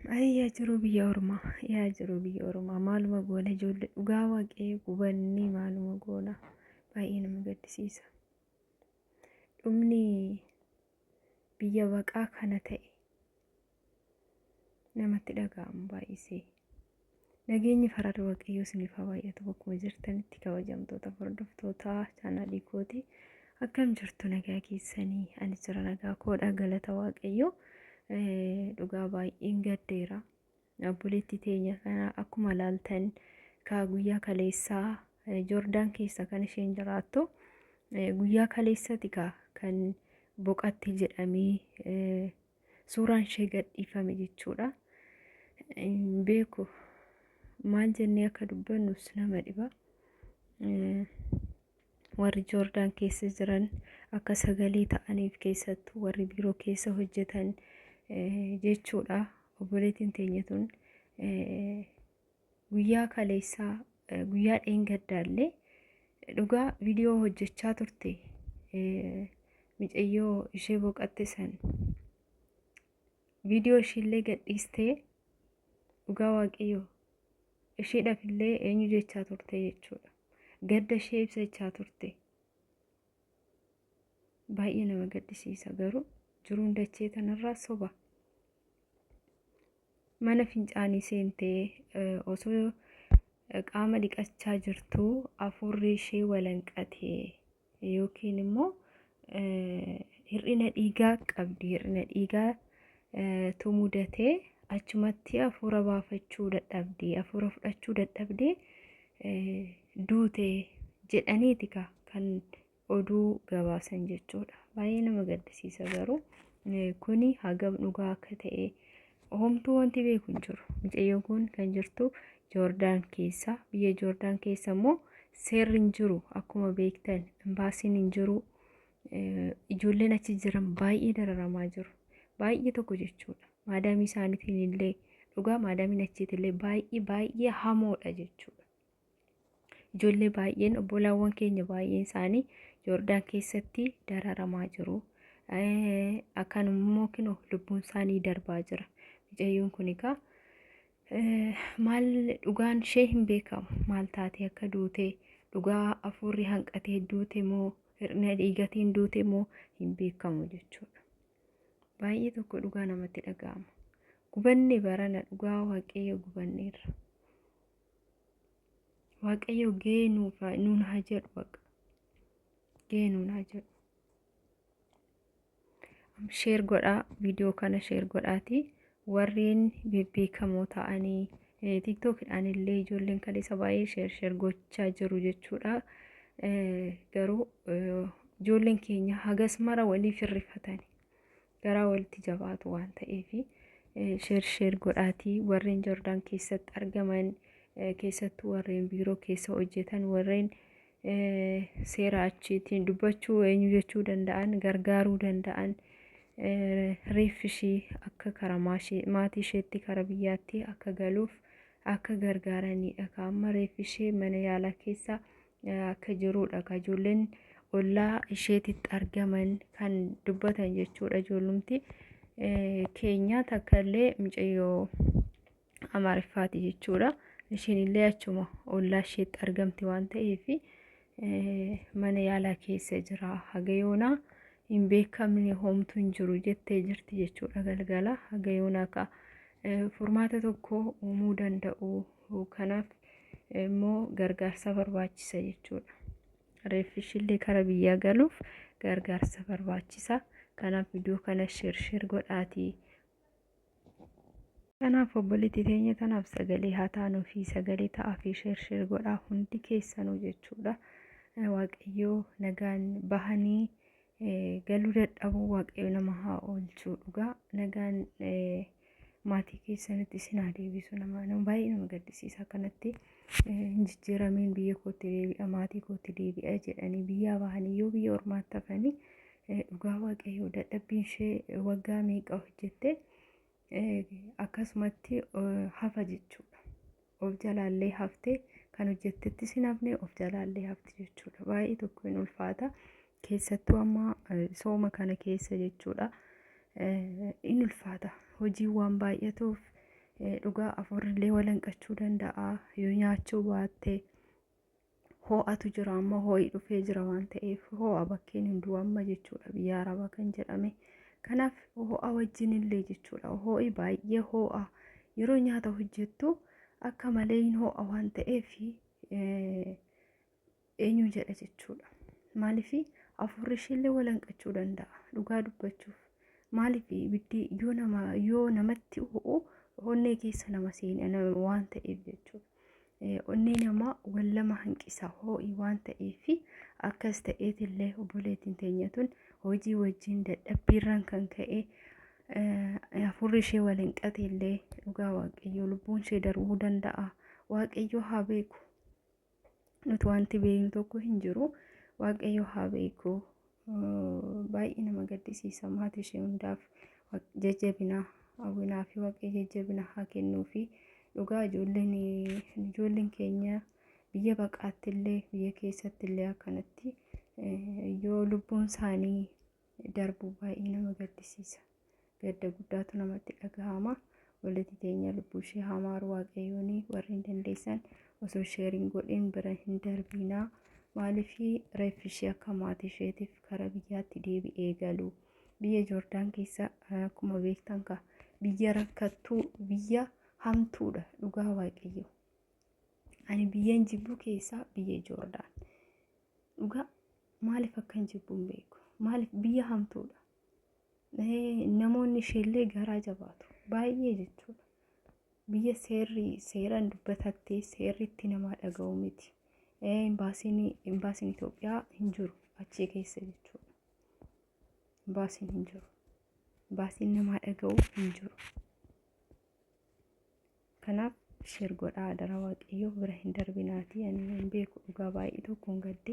Yaa jiru biyya ormaa, yaa jiru biyya ormaa, maaluma goona ijoollee dhugaa waaqayyo gubannee maaluma goona, baay'ee nama gaddisiisa. Dhumni biyya baqaa kana ta'e namatti dhaga'amu baay'isee. Nageenyi farada waaqayyoo isiniif haa baay'atu bakkuma jirtanitti kabajamtoota hordoftoota chaanaalii kooti. Akkam jirtu nagaa keessanii? Ani jira nagaa koodha galata waaqayyoo. Dhugaa baay'een gaddeera. Obboleettii teenya kana akkuma laaltan guyyaa kaleessaa Joordaan keessa kan isheen jiraattu guyyaa kaleessati kan boqatte jedhamee suuraan ishee gadhiifame jechuudha. Beeku maal jennee akka dubbannus nama dhiba. Warri Joordaan keessa jiran akka sagalee ta'aniif keessattuu warri biiroo keessa hojjetan jechuudha. Obboleettiin teenya tun guyyaa kaleessaa guyyaa dheengaddaallee dhugaa viidiyoo hojjechaa turte. Micayyoo ishee boqatte san viidiyoo ishiillee gadhiistee dhugaa waaqayyoo isheedhaaf illee eenyu jechaa turte jechuudha. Gadda ishee ibsachaa turte. Baay'ee nama gaddisiisa garuu jiruun dachee tanarraa soba. Mana fincaanii seentee osoo qaama dhiqachaa jirtuu afurri ishee walanqatee yookiin immoo hir'ina dhiigaa qabdi. Hir'ina dhiigaa tu mudatee achumatti afuura baafachuu dadhabdee afuura fudhachuu dadhabdee duute jedhaniiti kan oduu gabaasan jechuudha. Baay'ee nama gaddisiisa garuu kuni hagam dhugaa akka ta'e homtuu wanti beeku hin jiru. Micayyoon kun kan jirtu Joordaan keessa, biyya Joordaan keessa immoo seerri hin jiru akkuma beektan, imbaasiin hin jiru. Ijoolleen achi jiran baay'ee dararamaa jiru. Baay'ee tokko jechuudha. Maadaamii isaaniitiin illee dhugaa maadaamiin achiitti illee baay'ee hamoodha jechuudha. Ijoollee baay'een obbolaawwan keenya baay'een isaanii Joordaan keessatti dararamaa jiru. Akkanummoo kinoo lubbuun isaanii darbaa jira. Micayyoon kun egaa maal dhugaan ishee hin beekamu. Maal taatee akka duute dhugaa afurri hanqatee duute moo hir'ina dhiigatiin duute moo hin beekamu jechuudha. Baay'ee tokko dhugaa namatti dhaga'ama. Gubanne barana dhugaa waaqayyo gubanneerra. Waaqayyo gahee nuun haa jedhu baqa. Gahee nuun haa jedhu. Sheer godhaa viidiyoo kana sheer godhaati. Warreen bebbeekamoo ta'anii tiktookidhaan illee ijoolleen kaleessa baay'ee sheer gochaa jiru jechuudha. Garuu ijoolleen keenya hagas mara waliif hirrifatani garaa walitti jabaatu waan ta'eef sheer godhaatii. Warreen Joordaan keessatti argaman keessattuu warreen biiroo keessa hojjetan warreen seera achiitiin dubbachuu eenyu jechuu danda'an gargaaruu danda'an. Reeffi ishee akka karaa maatii isheetti karaa biyyaatti akka galuuf akka gargaaranidha. Amma reeffi ishee mana yaalaa keessa akka jirudha. Ijoolleen ollaa isheetitti argaman kan dubbatan jechuudha. Ijoollumti keenya takka illee micayyoo Amaariffaati jechuudha. Isheen illee achuma ollaa isheetti argamti waan ta'eef mana yaalaa keessa jira. Haga yoonaa hin beekamne homtuu hin jiru jettee jirti jechuudha. Galgala haga yoonaa ka furmaata tokko uumuu danda'u. Kanaaf immoo gargaarsa barbaachisa jechuudha. Reeffi ishillee karaa biyyaa galuuf gargaarsa barbaachisa. Kanaaf viidiyoo kana sheer godhaatii. Kanaaf obboleettii teenya tanaaf sagalee haa taanuu fi sagalee ta'aa fi sheer godhaa hundi keessanuu jechuudha. Waaqayyoo nagaan bahanii galuu dadhabuu waaqayyo nama haa oolchuu. Dhugaa nagaan maatii keessanitti isin haa deebisu. Nama baay'ee nama gaddisiisa. Kanatti jijjiiramiin biyya kootti deebi'a maatii kootti deebi'a jedhanii biyyaa bahanii yoo biyya ormaatti hafanii dhugaa waaqayyo dadhabbiin ishee waggaa meeqa hojjette akkasumatti hafa jechuudha. Of jalaallee haftee kan hojjettetti sin hafne of jalaallee hafti jechuudha. Baay'ee tokko hin ulfaata. Keessattuu amma sooma kana keessa jechuudha. In ulfaata. Hojii waan baay'atuuf dhugaa afurrillee walanqachuu danda'a yoo nyaachuu baatte. Ho'atu jira amma ho'i dhufee jira waan ta'eef ho'a bakkeen hunduu amma jechuudha biyya arabaa kan jedhame. Kanaaf ho'a wajjin illee jechuudha ho'i baay'ee ho'a yeroo nyaata hojjettu akka malee hin ho'a waan ta'eef eenyu jedha jechuudha. Maaliif afurri isheellee walanqachuu danda'a dhugaa dubbachuuf. Maaliif ibiddi yoo namatti ho'u onnee keessa nama seena waan ta'eef jechuudha. Onnee namaa wal lama hanqisa ho'i waan ta'eef akkas ta'eetillee obboleettiin teenya tun hojii wajjin dadhabbiirraan kan ka'e afurri ishee walanqateellee dhugaa waaqayyo lubbuun ishee darbuu danda'a. Waaqayyo haa beeku. Nuti wanti beeknu tokko hin jiru. Waaqayyo haa beeku. Baay'ee nama gaddisiisa maatii ishee hundaaf jajjabina hawwinaa fi waaqayyo jajjabina haa kennuufi. Dhugaa ijoolleen keenya biyya baqaattillee biyya keessattillee akkanatti yoo lubbuun isaanii darbu baay'ee nama gaddisiisa. Gadda guddaatu namatti dhagahama. Obboleettii teenya lubbuu ishee haa maaru waaqayyoon warri hin dandeessan osoo sheeriin godhin bira hin darbinaa. Maaliif reeffi ishee akka maatii isheetiif karaa biyyaatti deebi'ee galu. Biyya Joordaan keessa akkuma beektan biyya rakkattuu biyya hamtuudha dhugaa waaqayyo. Ani biyyeen jibbu keessaa biyya Joordaan. Dhugaa maaliif akkan jibbu hin beeku. Maaliif biyya hamtuudha. Namoonni isheellee garaa jabaatu baay'ee jechuudha. Biyya seeraan dubbatattee seerri itti namaa dhaga'u miti. Imbaasiin Itoophiyaa hin jiru achii keessa jechuudha. Imbaasiin hin jiru. Imbaasiin namaa dhaga'u hin jiru. Kanaaf sheer godhaa adara waaqayyo bira hin darbinaati. Ani hin beeku dhugaa baay'ee tokkoon gaddee.